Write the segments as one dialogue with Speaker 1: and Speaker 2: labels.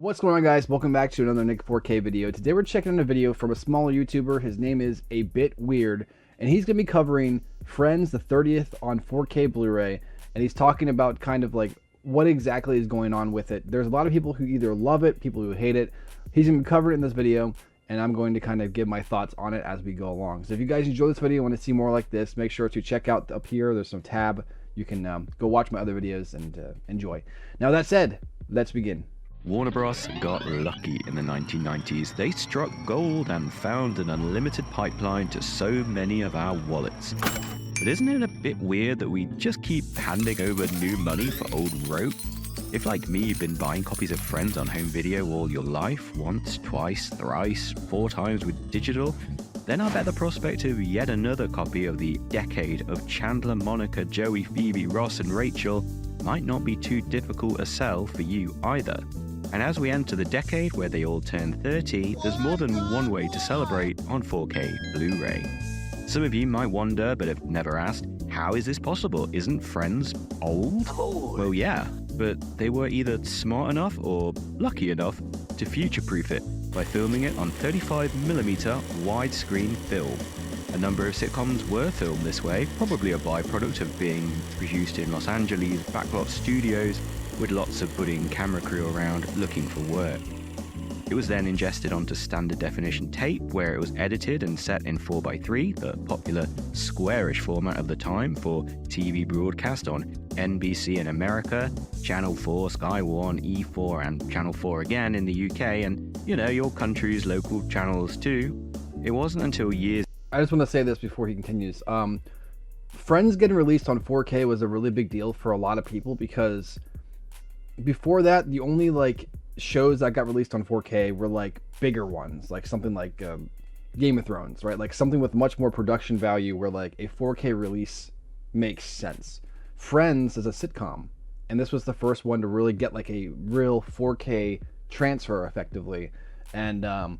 Speaker 1: What's going on, guys? Welcome back to another Nick 4K video. Today we're checking out a video from a smaller YouTuber. His name is A Bit Weird, and he's going to be covering Friends the 30th on 4K Blu-ray, and he's talking about kind of like what exactly is going on with it. There's a lot of people who either love it, people who hate it. He's going to be covering it in this video, and I'm going to kind of give my thoughts on it as we go along. So if you guys enjoy this video and want to see more like this, make sure to check out up here. There's some tab. You can go watch my other videos and enjoy. Now that said, let's begin.
Speaker 2: Warner Bros. Got lucky in the 1990s. They struck gold and found an unlimited pipeline to so many of our wallets. But isn't it a bit weird that we just keep handing over new money for old rope? If, like me, you've been buying copies of Friends on home video all your life, once, twice, thrice, 4 times with digital, then I bet the prospect of yet another copy of the decade of Chandler, Monica, Joey, Phoebe, Ross, and Rachel might not be too difficult a sell for you either. And as we enter the decade where they all turn 30, there's more than one way to celebrate on 4K Blu-ray. Some of you might wonder, but have never asked, how is this possible? Isn't Friends old? Well, yeah, but they were either smart enough or lucky enough to future-proof it by filming it on 35mm widescreen film. A number of sitcoms were filmed this way, probably a byproduct of being produced in Los Angeles backlot studios with lots of budding camera crew around looking for work. It was then ingested onto standard definition tape, where it was edited and set in 4:3, the popular squarish format of the time for TV broadcast on NBC in America, Channel 4, Sky 1, E4, and Channel 4 again in the UK, and, you know, your country's local channels too. It wasn't until years...
Speaker 1: I just want to say this before he continues. Friends getting released on 4K was a really big deal for a lot of people because before that, the only like shows that got released on 4K were like bigger ones, like something like Game of Thrones, right? Like something with much more production value where like a 4K release makes sense. Friends is a sitcom, and this was the first one to really get like a real 4K transfer effectively. And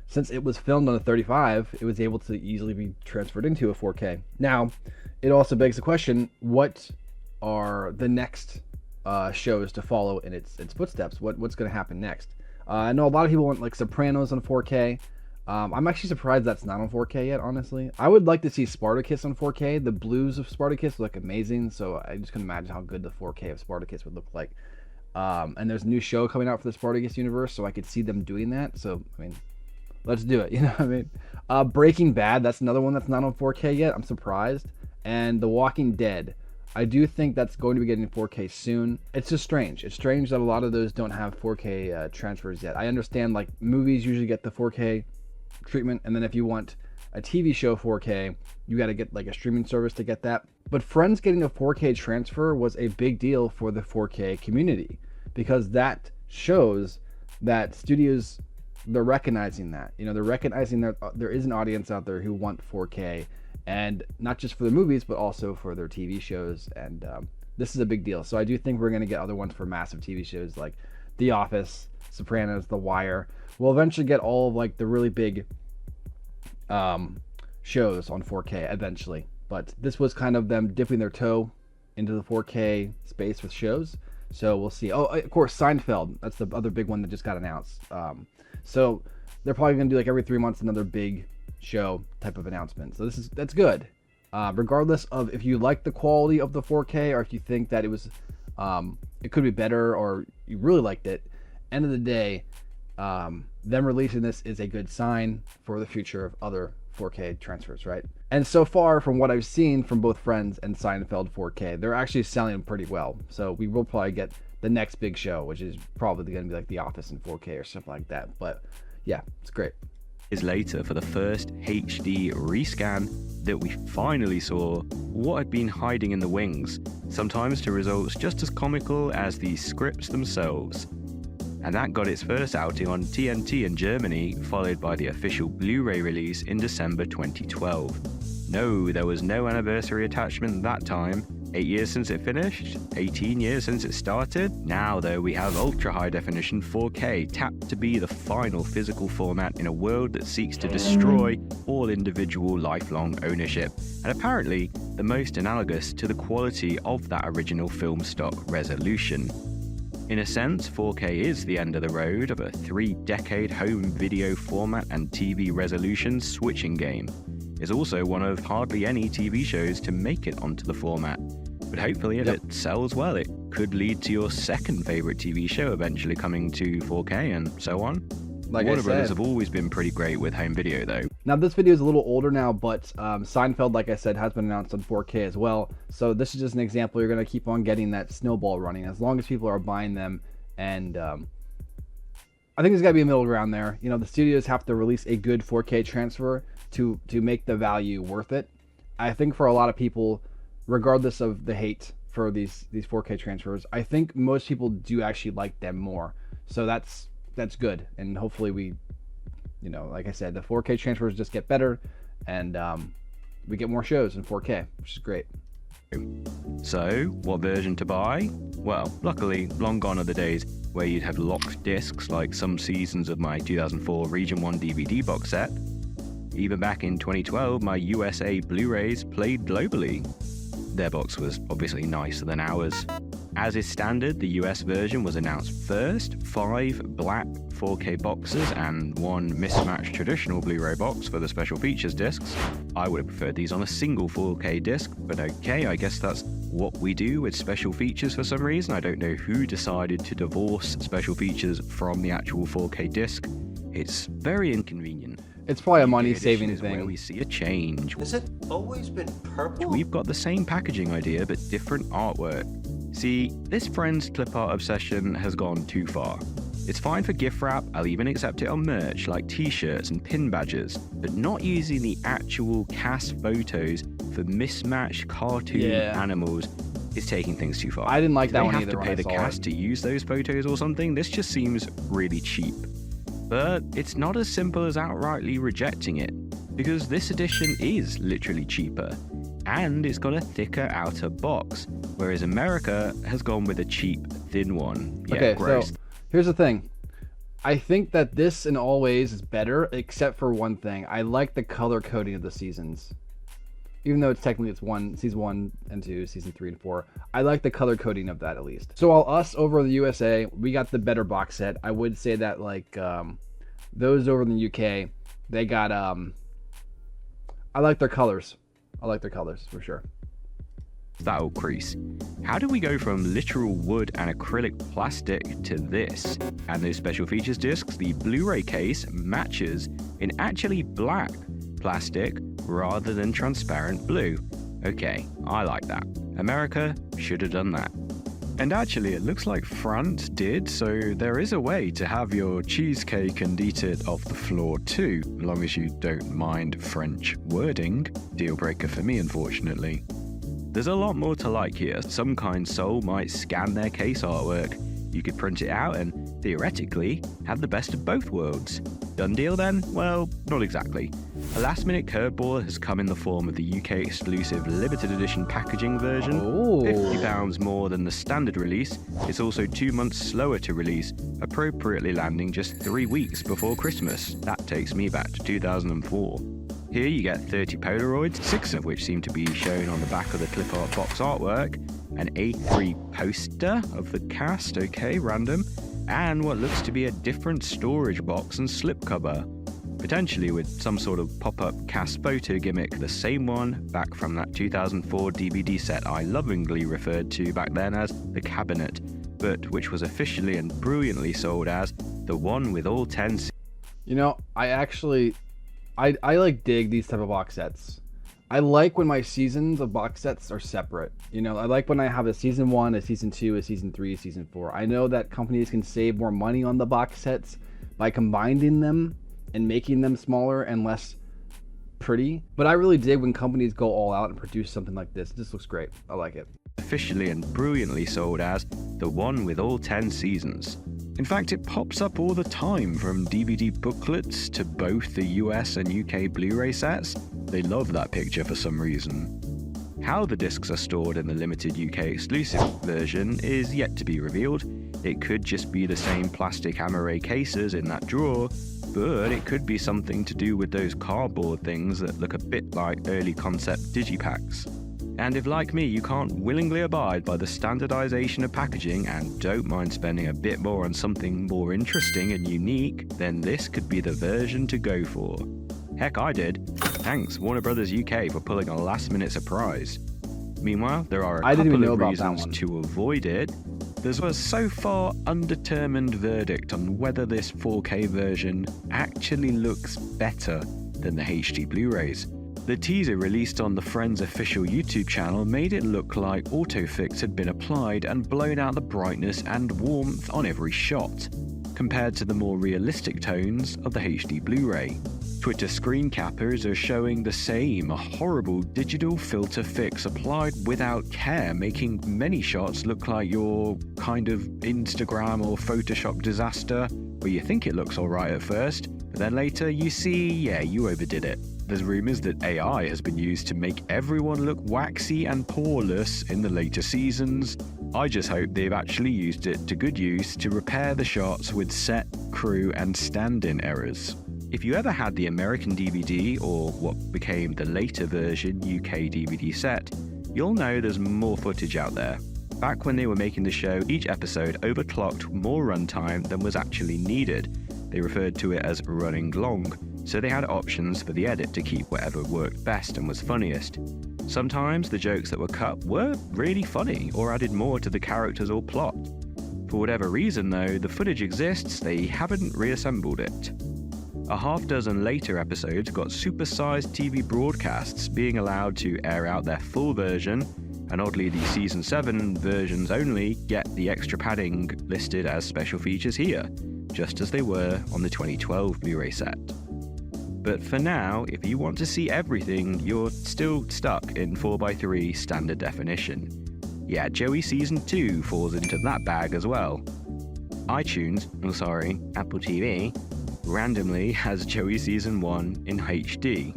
Speaker 1: since it was filmed on a 35, it was able to easily be transferred into a 4K. Now, it also begs the question, what are the next shows to follow in its footsteps? What's going to happen next? I know a lot of people want like Sopranos on 4K. I'm actually surprised that's not on 4K yet, honestly. I would like to see Spartacus on 4K. The blues of Spartacus look amazing, so I just can imagine how good the 4K of Spartacus would look like. And there's a new show coming out for the Spartacus universe, so I could see them doing that. So, I mean, let's do it, you know what I mean? Breaking Bad, that's another one that's not on 4K yet. I'm surprised. And The Walking Dead, I do think that's going to be getting 4K soon. It's just strange. It's strange that a lot of those don't have 4K transfers yet. I understand like movies usually get the 4K treatment, and then if you want a TV show 4K, you got to get like a streaming service to get that. But Friends getting a 4K transfer was a big deal for the 4K community because that shows that studios, they're recognizing that. You know, they're recognizing that there is an audience out there who want 4K. And not just for the movies, but also for their TV shows. And this is a big deal. So I do think we're going to get other ones for massive TV shows like The Office, Sopranos, The Wire. We'll eventually get all of like the really big shows on 4K eventually. But this was kind of them dipping their toe into the 4K space with shows. So we'll see. Oh, of course, Seinfeld. That's the other big one that just got announced. So they're probably going to do like every 3 months another big show type of announcement. So that's good. Regardless of if you like the quality of the 4K or if you think that it was it could be better or you really liked it, end of the day, them releasing this is a good sign for the future of other 4K transfers, right? And so far from what I've seen from both Friends and Seinfeld 4K, they're actually selling pretty well. So we will probably get the next big show, which is probably going to be like The Office in 4K or something like that. But yeah, it's great.
Speaker 2: Later, for the first HD rescan, that we finally saw what had been hiding in the wings, sometimes to results just as comical as the scripts themselves. And that got its first outing on TNT in Germany, followed by the official Blu-ray release in December 2012. No, there was no anniversary attachment that time. 8 years since it finished, 18 years since it started. Now though, we have ultra high definition 4K, tapped to be the final physical format in a world that seeks to destroy all individual lifelong ownership, and apparently the most analogous to the quality of that original film stock resolution. In a sense, 4K is the end of the road of a 3-decade home video format and TV resolution switching game. It's also one of hardly any TV shows to make it onto the format. But hopefully if it sells well, it could lead to your second favorite TV show eventually coming to 4K and so on.
Speaker 1: Like
Speaker 2: Warner
Speaker 1: I
Speaker 2: Brothers
Speaker 1: said,
Speaker 2: have always been pretty great with home video though.
Speaker 1: now this video is a little older now, but Seinfeld, like I said, has been announced on 4K as well. So this is just an example. You're going to keep on getting that snowball running as long as people are buying them. And I think there's got to be a middle ground there. You know, the studios have to release a good 4K transfer to make the value worth it. I think for a lot of people, regardless of the hate for these 4K transfers, I think most people do actually like them more. So that's good, and hopefully we, you know, like I said, the 4K transfers just get better, and we get more shows in 4K, which is great.
Speaker 2: So, what version to buy? Well, luckily, long gone are the days where you'd have locked discs like some seasons of my 2004 Region 1 DVD box set. Even back in 2012, my USA Blu-rays played globally. Their box was obviously nicer than ours. As is standard, the US version was announced first, 5 black 4K boxes and 1 mismatched traditional Blu-ray box for the special features discs. I would have preferred these on a single 4K disc, but okay, I guess that's what we do with special features for some reason. I don't know who decided to divorce special features from the actual 4K disc. It's very inconvenient.
Speaker 1: It's probably a
Speaker 2: UK
Speaker 1: money-saving
Speaker 2: edition is
Speaker 1: thing.
Speaker 2: where we see a change.
Speaker 3: Has it always been purple?
Speaker 2: We've got the same packaging idea, but different artwork. See, this friend's clip art obsession has gone too far. It's fine for gift wrap, I'll even accept it on merch like t-shirts and pin badges, but not using the actual cast photos for mismatched cartoon animals is taking things too far.
Speaker 1: I didn't like
Speaker 2: Do
Speaker 1: that
Speaker 2: they
Speaker 1: one
Speaker 2: have
Speaker 1: either
Speaker 2: to
Speaker 1: when
Speaker 2: pay
Speaker 1: I
Speaker 2: the
Speaker 1: saw
Speaker 2: cast
Speaker 1: it.
Speaker 2: to use those photos or something? This just seems really cheap. But it's not as simple as outrightly rejecting it, because this edition is literally cheaper, and it's got a thicker outer box, whereas America has gone with a cheap, thin one. Yeah,
Speaker 1: Okay,
Speaker 2: gross.
Speaker 1: so here's the thing. I think that this in all ways is better, except for one thing. I like the color coding of the seasons. Even though it's technically season 1 and 2, season 3 and 4. I like the color coding of that at least. So while us over in the USA, we got the better box set. I would say that like those over in the UK, they got I like their colors. I like their colors for sure.
Speaker 2: That'll crease. How do we go from literal wood and acrylic plastic to this? And those special features discs, the Blu-ray case matches in actually black plastic rather than transparent blue. Okay, I like that. America should have done that. And actually, it looks like France did, so there is a way to have your cheesecake and eat it off the floor too, as long as you don't mind French wording. Deal breaker for me, unfortunately. There's a lot more to like here. Some kind soul might scan their case artwork. You could print it out and, theoretically, have the best of both worlds. Done deal then? Well, not exactly. A last-minute curveball has come in the form of the UK-exclusive limited edition packaging version.
Speaker 1: Oh.
Speaker 2: £50 more than the standard release. It's also 2 months slower to release, appropriately landing just 3 weeks before Christmas. That takes me back to 2004. Here you get 30 Polaroids, 6 of which seem to be shown on the back of the clip art box artwork, an A3 poster of the cast, okay, random, and what looks to be a different storage box and slipcover, potentially with some sort of pop-up cast photo gimmick, the same one back from that 2004 DVD set I lovingly referred to back then as the cabinet, but which was officially and brilliantly sold as the one with all 10.
Speaker 1: You know, I like dig these type of box sets. I like when my seasons of box sets are separate. You know, I like when I have a season 1, a season 2, a season 3, a season 4. I know that companies can save more money on the box sets by combining them and making them smaller and less pretty. But I really dig when companies go all out and produce something like this. This looks great. I like it.
Speaker 2: Officially and brilliantly sold as the one with all 10 seasons. In fact, it pops up all the time, from DVD booklets to both the US and UK Blu-ray sets. They love that picture for some reason. How the discs are stored in the limited UK exclusive version is yet to be revealed. It could just be the same plastic Amaray cases in that drawer, but it could be something to do with those cardboard things that look a bit like early concept digipacks. And if, like me, you can't willingly abide by the standardization of packaging and don't mind spending a bit more on something more interesting and unique, then this could be the version to go for. Heck, I did. Thanks, Warner Brothers UK, for pulling a last-minute surprise. Meanwhile, there are a couple of reasons to avoid it. There's a so far undetermined verdict on whether this 4K version actually looks better than the HD Blu-rays. The teaser released on the Friends official YouTube channel made it look like autofix had been applied and blown out the brightness and warmth on every shot, compared to the more realistic tones of the HD Blu-ray. Twitter screen cappers are showing the same, a horrible digital filter fix applied without care, making many shots look like your kind of Instagram or Photoshop disaster, where you think it looks alright at first, but then later you see, yeah, you overdid it. There's rumours that AI has been used to make everyone look waxy and poreless in the later seasons. I just hope they've actually used it to good use to repair the shots with set, crew and stand-in errors. If you ever had the American DVD or what became the later version UK DVD set, you'll know there's more footage out there. Back when they were making the show, each episode overclocked more runtime than was actually needed. They referred to it as running long, so they had options for the edit to keep whatever worked best and was funniest. Sometimes the jokes that were cut were really funny or added more to the characters or plot. For whatever reason though, the footage exists, they haven't reassembled it. A half dozen later episodes got supersized TV broadcasts being allowed to air out their full version, and oddly the Season 7 versions only get the extra padding listed as special features here, just as they were on the 2012 Blu-ray set. But for now, if you want to see everything, you're still stuck in 4:3 standard definition. Yeah, Joey Season 2 falls into that bag as well. Apple TV, randomly has Joey Season 1 in HD.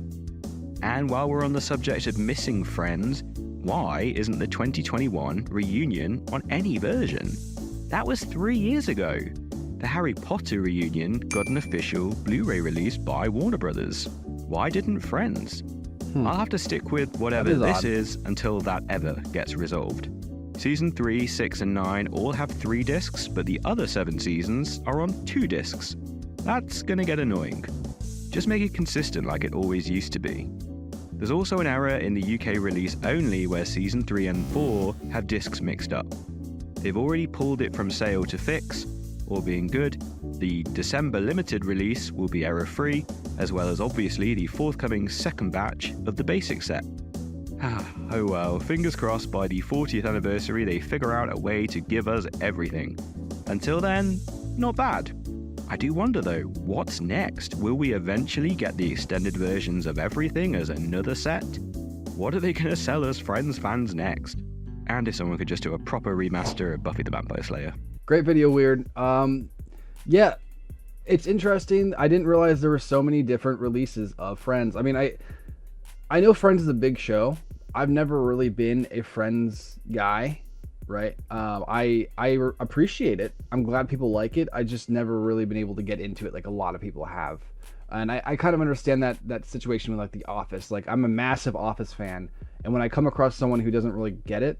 Speaker 2: And while we're on the subject of missing Friends, why isn't the 2021 reunion on any version? That was 3 years ago. The Harry Potter reunion got an official Blu-ray release by Warner Brothers. Why didn't Friends? I'll have to stick with whatever this is until that ever gets resolved. Season 3, 6 and 9 all have 3 discs, but the other 7 seasons are on 2 discs. That's gonna get annoying. Just make it consistent like it always used to be. There's also an error in the UK release only where Season 3 and 4 have discs mixed up. They've already pulled it from sale to fix. All being good, the December limited release will be error-free, as well as obviously the forthcoming second batch of the basic set. Oh well, fingers crossed by the 40th anniversary they figure out a way to give us everything. Until then, not bad. I do wonder though, what's next? Will we eventually get the extended versions of everything as another set? What are they going to sell us Friends fans next? And if someone could just do a proper remaster of Buffy the Vampire Slayer.
Speaker 1: Great video, Weird. Yeah, it's interesting. I didn't realize there were so many different releases of Friends. I mean, I know Friends is a big show. I've never really been a Friends guy, right? I appreciate it. I'm glad people like it. I just never really been able to get into it like a lot of people have. And I kind of understand that situation with like The Office. Like, I'm a massive Office fan, and when I come across someone who doesn't really get it,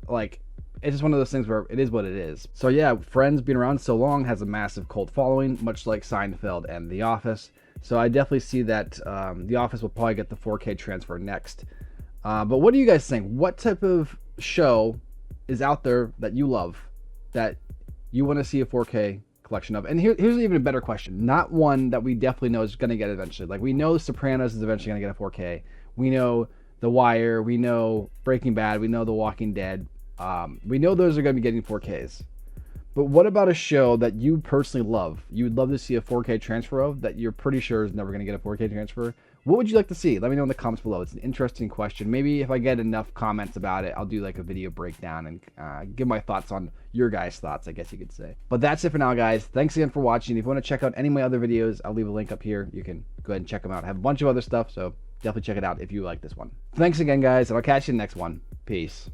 Speaker 1: like, it's just one of those things where it is what it is. So yeah, Friends being around so long has a massive cult following, much like Seinfeld and The Office. So I definitely see that The Office will probably get the 4K transfer next. But what do you guys think? What type of show is out there that you love, that you want to see a 4K collection of? And here's even a better question. Not one that we definitely know is going to get eventually. Like, we know Sopranos is eventually going to get a 4K. We know The Wire. We know Breaking Bad. We know The Walking Dead. We know those are going to be getting 4Ks. But what about a show that you personally love? You would love to see a 4K transfer of, that you're pretty sure is never going to get a 4K transfer? What would you like to see? Let me know in the comments below. It's an interesting question. Maybe if I get enough comments about it, I'll do like a video breakdown and give my thoughts on your guys' thoughts, I guess you could say. But that's it for now, guys. Thanks again for watching. If you want to check out any of my other videos, I'll leave a link up here. You can go ahead and check them out. I have a bunch of other stuff, so definitely check it out if you like this one. Thanks again, guys, and I'll catch you in the next one. Peace.